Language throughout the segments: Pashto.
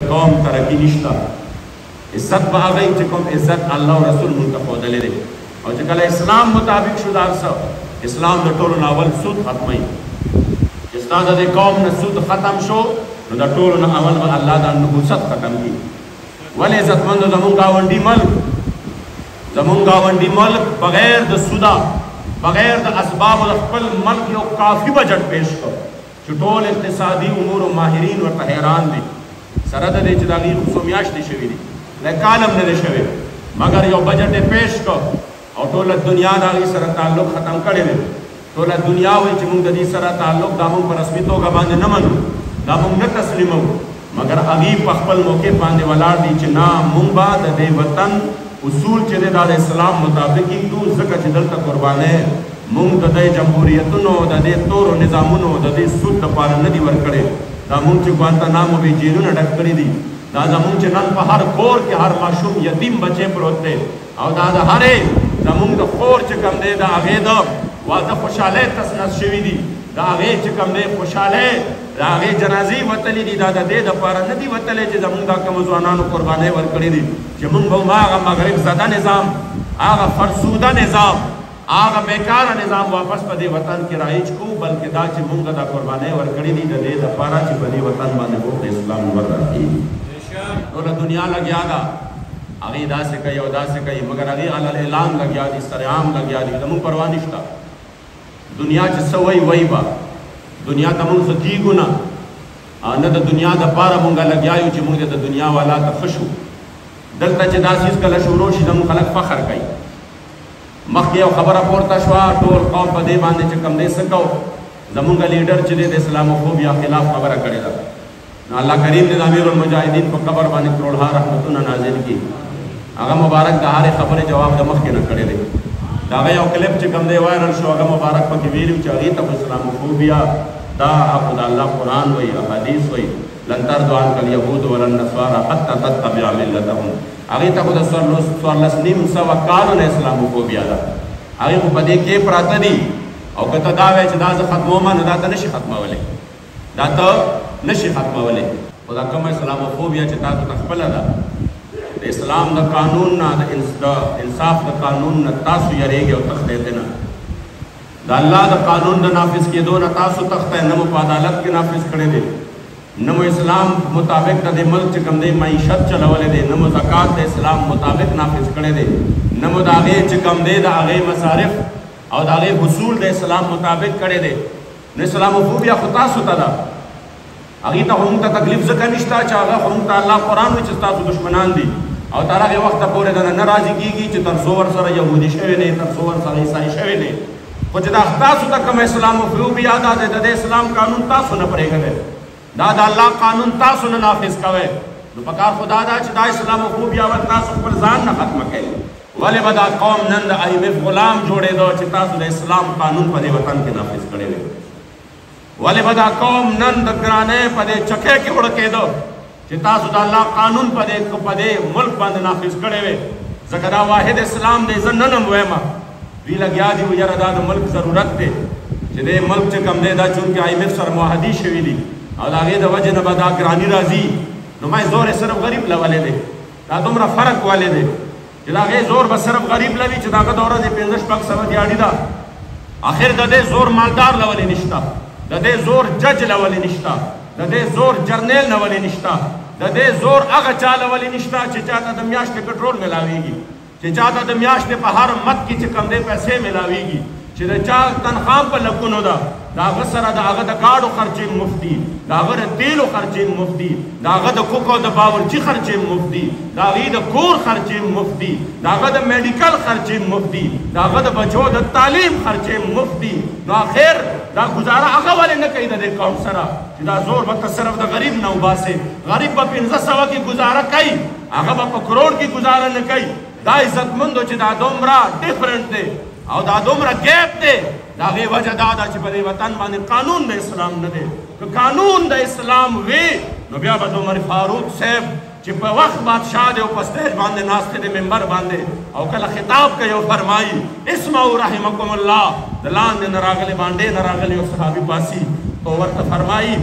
قوم ترقی نشتا عزت با آغای چکم عزت اللہ و رسول ملک خودلے دے اور چکل اسلام مطابق شد آرسا اسلام دا طول ناول سود ختمی استاد دے قوم نا سود ختم شو نو دا طول ناول با اللہ دا نبوست ختم کی ولی عزت مند زمون گاونڈی ملک بغیر دا سودا بغیر دا اسباب دا خپل ملک یو کافی بجٹ پیش کر چطول اقتصادی امور و ماہرین و حیران دی سرد دے چداغی خصومیاش دی شوی دی لیکالم نے دے شوی مگر یو بجٹ پیش کر اور طولت دنیا داغی سر تعلق ختم کرے دے طولت دنیا ہوئی چی مونگ دی سر تعلق دامون پر اسمی توگا باندے نمنو دامون نتسلیمو مگر اغیب پخپل موقع باندے والار دی چی نا مونگ با دے وطن اصول چی دے داد اسلام مطابقی تو زکا چی دلتا قربانے مونگ دے جمہوریتنو دے طور و نظامنو دے سود دا پارا ندی ورکڑے دا مونگ چی گوانتا نامو بی جیلون ڈک کری دی دا مونگ چی نن پا ہر کور کے ہر معشوم یتیم بچے پر ہوتے او دا ہرے دا مونگ دا خور چکم دے دا آغے دا وادا خوشحالے تسنس شوی دی دا آغے چکم دے خوشحالے دا آغے جنازی وطلی دی دا دے دا پارا ندی وطلے چی دا مونگ دا کمزوانانو قربانے ورکڑی دی چی مونگ با آغا مغرب زدہ نظام آغا فرسودہ نظام آغا بیکارا نظام واپس پا دے وطن کی رائج کو بلکہ دا چی مونگا دا قربانے ورکڑی دی دا دے دا پارا چی پا دے وطن بانے بوخت اسلام ورکی دولا دنیا لگیا دا اگی دا سے کئی او دا سے کئی مگر اگی علال اعلان لگیا دی سرعام لگیا دی دمون پروانشتا دنیا چی سوئی وئی با دنیا تمون ستیگو نا نا دا دنیا دا پارا مونگا لگیایو چی مونگ دا دنیا والا تا خشو دلتا چی دا سیز کلا شوروشی دمون خلق فخر کئی مخی او خبر پورتا شوا ٹول قوم پا دے باندے چکم دے سکو زمونگا لیڈر چی دے اسلام و خوبیا خلاف خبر کرے دا اللہ کریم دے امیر المجاہدین کو قبر بانے کروڑھا رحمتنا نازل کی آگا مبارک دا ہارے خبر جواب دا مخی نہ کرے دے دا غی او کلپ چکم دے وائرل شو آگا مبارک پا کی ویلیو چاہی تا اسلام و خوبیا دا حق دا اللہ قرآن وی حدیث وی لن تردوان کل یهود ولن نسوارا حتی تتبع ملتهم آگی تا خود سوارلس نیم سوا کالون اسلام کو بیادا آگی خود پدے کے پراتا دی او کتا داوے چھ دا ختمو من دا تا نشی ختمہ ولے دا تا نشی ختمہ ولے خدا کم اسلام کو بیا چھ تا تو تخبلا دا اسلام دا قانون نا دا انصاف دا قانون نا تاسو یرے گے او تخلیتے نا دا اللہ دا قانون دا نافذ کی دو نا تاسو تختے نمو پادالت کے نافذ کھڑے دے نمو اسلام مطابق دے ملک چکم دے معیشت چلولے دے نمو زکاة دے اسلام مطابق نافذ کرے دے نمو داغے چکم دے دا آغے مصارف او داغے حصول دے اسلام مطابق کرے دے نو اسلام و خوبیا خطا ستا دا آغی تا ہمتا تکلیف زکا نشتا چاہا ہمتا اللہ قرآن وی چستا تو دشمنان دی او تاراغے وقت پورے دا نرازی کی گی چی ترسوور سر یہودی شوے نے ترسوور سر عیسائی شوے نے کچھ دا اختا ستا کم اسلام و خوبیا دا دے اسلام قانون تاسو نپرے گئے دادا اللہ قانون تاسو نہ نافذ کوئے نو پکار خدا دا چی دا اسلام و خوب یاوت تاسو پر زان نہ ختم کئے ولی بدا قوم نند ایمف غلام جوڑے دو چی تاسو دا اسلام قانون پدے وطن کے نافذ کرے دے ولی بدا قوم نند گرانے پدے چکے کے اڑکے دو چی تاسو دا اللہ قانون پدے ملک بند نافذ کرے وے زکرہ واحد اسلام دے زننم ویما بھی لگیا دی ویر دا ملک ضرورت دے چی دے ملک چکم دے دا چونکہ ایمف سر معاہدی شوی دی اور آگے دا وجہ نبا دا گرانی رازی نمائی زور صرف غریب لولے دے دا دمرا فرق والے دے جدا آگے زور بس صرف غریب لوی چدا آگا دورا دے پینزش پاک سوا دیاری دا آخر دا دے زور مالدار لولے نشتا دا دے زور جج لولے نشتا دا دے زور جرنیل لولے نشتا دا دے زور آگا چا لولے نشتا چی چاہتا دمیاش نے کنٹرول ملاوی گی چی چاہتا دمیاش نے پہار مت کی چکم دے پیسے ملاوی گی چی دا چاہ تنخام پر لکنو دا دا غسر دا آغا دا گاڑو خرچیم مفتی دا آغا دا تیلو خرچیم مفتی دا آغا دا کوکو دا باورچی خرچیم مفتی دا آغا دا کور خرچیم مفتی دا آغا دا میڈیکل خرچیم مفتی دا آغا دا بچو دا تعلیم خرچیم مفتی نو آخر دا گزارا آغا والے نکئی دا دے قوم سرا دا زور بکتا صرف دا غریب نو باسے غریب با پینزا سوا کی گزارا کئی آغا با کروڑ کی گزارا نکئی دا عزت مندو چی دا دومرا ڈیفرنٹ دے او دا دومرا گیپ دے دا غی وجہ دادا چی پدے وطن بانے قانون دا اسلام ندے کہ قانون دا اسلام وی نو بیا بدو عمر فاروق صاحب چی پا وقت بادشاہ دے او پستیج باندے ناستے دے ممبر باندے او کل خطاب کئیو فرمائی اسمعو رحمکم اللہ دلان دے نراغلے باندے نراغلے او صحابی پاسی تو ورط فرمائی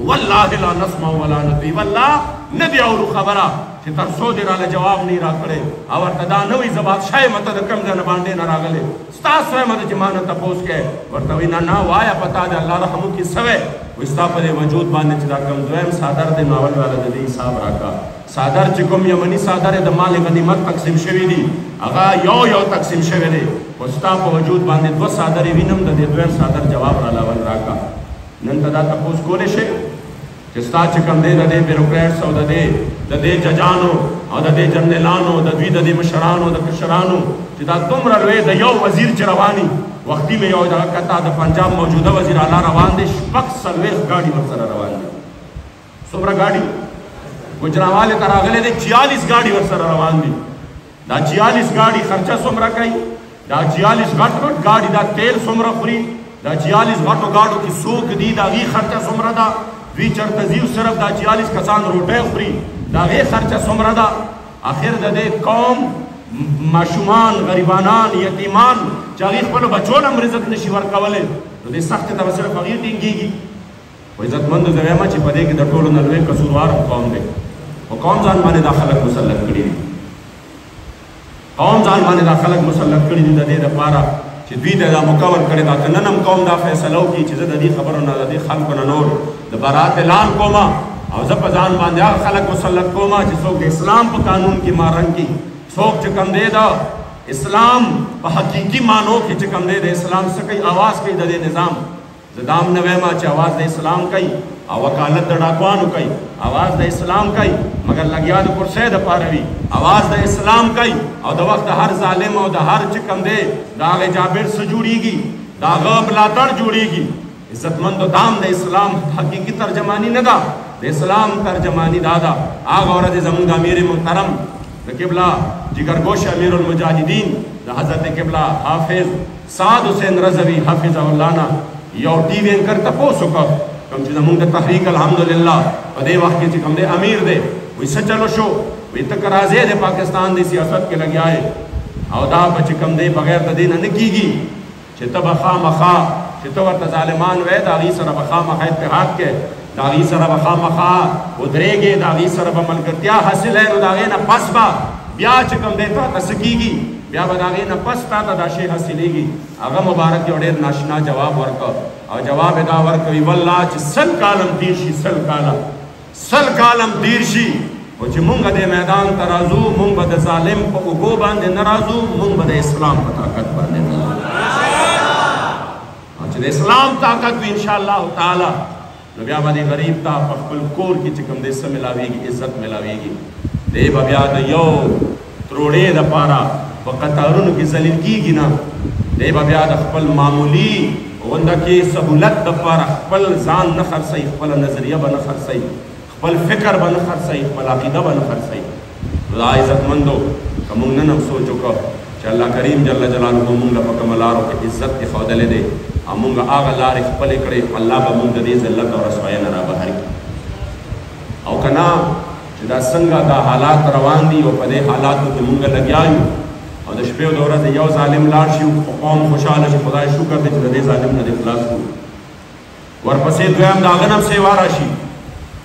والله لا نسمع ولا نطيع والله ندی اورو خبره چې تر څو دې راله جواب نه راکړی او ورته دا نه وایي زه بادشاه یم ته د کوم ځای نه باندې نه راغلی ستاسو یم چې ما نه تپوس کوې ورته وایي نه نه وایه په تا د الله رحم وکړي څه وی وایي ستا په دې وجود باندې چې دا کوم دویم څادر دی نو اول والا د دې حساب راکړه څادر چې کوم یمني څادر د مال غنیمت تقسیم شوي دي هغه یو تقسیم شوی دی خو ستا په وجود باندې دوه څادرې وینم د دې دویم څادر جواب راله اول راکړه نن ته دا تپوس کولی شي چې ستا چې کوم دی د دې بیروکریټس او د دې ججانو او د دې جنرالانو د دوی د دې مشرانو د کشرانو چې دا دومره لوی د یو وزیر چې رواني وختي مې یو دغه کته د پنجاب موجوده وزیر اعلی روان دی شپږ څلوېښت ګاډي ورسره روان دي څومره ګاډي ګوجرانوالې ته راغلی دی 46 ګاډي ورسره روان دي دا 46 ګاډي خرچه څومره کوي دا 46 غټ ګاډي دا تیل څومره خوري دا 46 غټو ګاډو کې څوک دي د هغې خرچه څومره ده دوی چرته ځي صرف دا 46 کسان روټۍ خوري د هغې خرچه څومره ده آخر د دې قوم ماشومان غریبانان یتیمان چې هغې خپلو بچو نه هم رزق نشي ورکولی نو دې سختې ته به صرف هغې ټینګېږي خو عزتمندو زه وایم چې په دې کې د ټولو نه لوی قصوروار قوم دی خو قوم ځان باندې دا خلک مسلط کړي دي قوم ځان باندې دا خلک مسلط کړي دي د دې دپاره چې دوی ته دا موقع ورکړې ده که نن هم قوم دا فیصله وکړي چې زه د دې خبرو نه د دې خلکو نه نور د برات اعلان کومه او زه په ځان باندې هغه خلک مسلط کومه چې څوک د اسلام په قانون کې مارنګ کړي څوک چې کوم دی د اسلام په حقیقي معنو کې چې کوم دی د اسلام څه کوي اواز کوي د دې نظام زه دا هم نه وایم چې اواز د اسلام کوي او وکالت د ډاکوانو کوي اواز د اسلام کوي مګر لګیا د کرسۍ دپاره وي اواز د اسلام کوي او د وخت د هر ظالم او د هر چې کوم دی د هغې جابر څه جوړېږي د هغه ملاتړ جوړېږي عزتمندو دام د اسلام حقیقي ترجمانی نه ده د اسلام ترجمانی دا ده هغه ورځ زموږ د امیر محترم د قبله جګرګوش امیر المجاهدین د حضرت قبله حافظ سعد حسین رضوي حافظه الله نه یو ټي وي اینکر تپوس وکړ کوم چې زموږ د تحریک الحمدلله په دې وخت کې چې کوم دی امیر دی وایي څه چلو شو وایي ته که راځې د پاکستان د سیاست کې لګیا یې او دا به چې کوم دی بغیر د دې نه نه کېږي چې ته به خامخا چې ته ورته ظالمان وایې د هغې سره به خامخا اتحاد کې د هغې سره به خامخا ودرېږې د هغې سره به ملګرتیا حاصله نو د هغې نه پس به بیا چې کوم دی تا ته څه کېږي بیا به د هغې نه پس تا ته دا شی حاصلېږي هغه مبارک یو ډېر ناشنا جواب ورکړ او جواب یې دا ورکوي والله چې 100 کالم تیر شي 100 کالم تیر شي او چې مونږ دې میدان ته راځو مونږ به د ظالم په اوږو باندې نه راځو مونږ به د اسلام په طاقت باندې نه راځو او چې د اسلام طاقت وي انشاءالله تعالی نو بیا به دې غریب ته په خپل کور کې چې کوم دی څه ملاویږي عزت ملاویږي دی به بیا د یو تروړې دپاره په قطارونو کې ذلیل کېږي نه دی به بیا د خپل معمولي غونډه کې سهولت دپاره خپل ځان نه خرڅوي خپله نظریه به نه خرڅوي خپل فکر به نه خرڅوي خپل عقیده به نه خرڅوي دا عزتمندو که موږ نن هم سوچ وکړو چې الله کریم جل جلاله موږ له په کومه لارو کې عزت ایښودلی دی او موږ هغه لارې خپلې کړې الله به موږ د دې ذلت او رسوایۍ نه رابهر کړي او که نه چې دا څنګه دا حالات روان دي او په دې حالاتو کې موږ لګیا یو او د شپې او د ورځې یو ظالم لاړ شي خو قوم خوشحاله شي خدای شکر دی چې د دې ظالم نه دې خلاص کړو ورپسې دویم د هغه نه هم سیوا راشي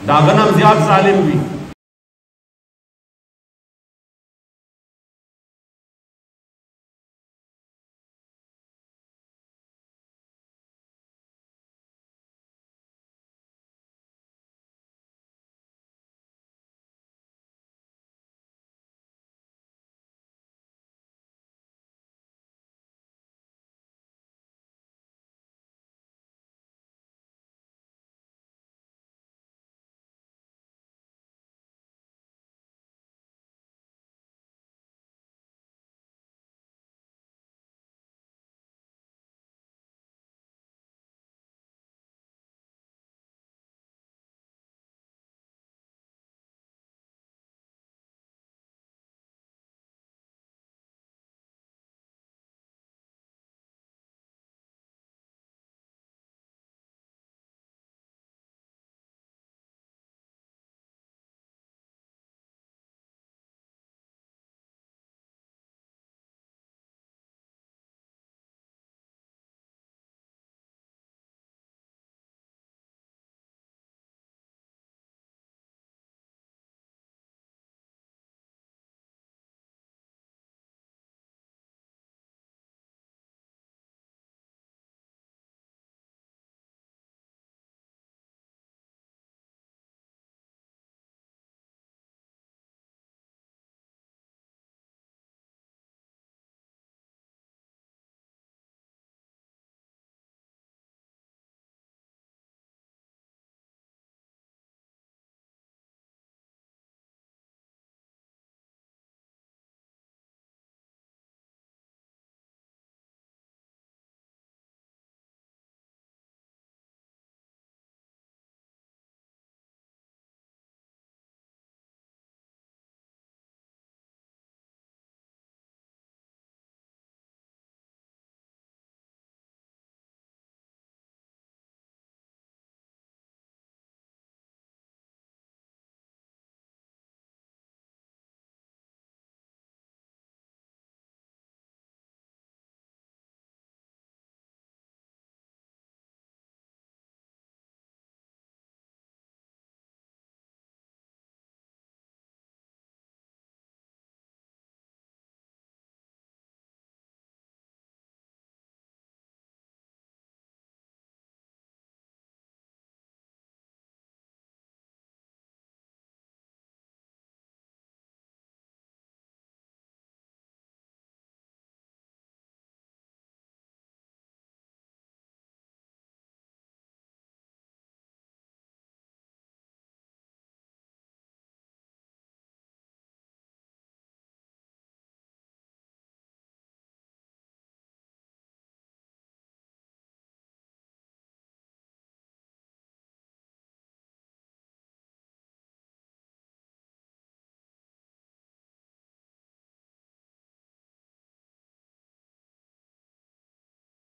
د هغه نه هم زیات ظالم وي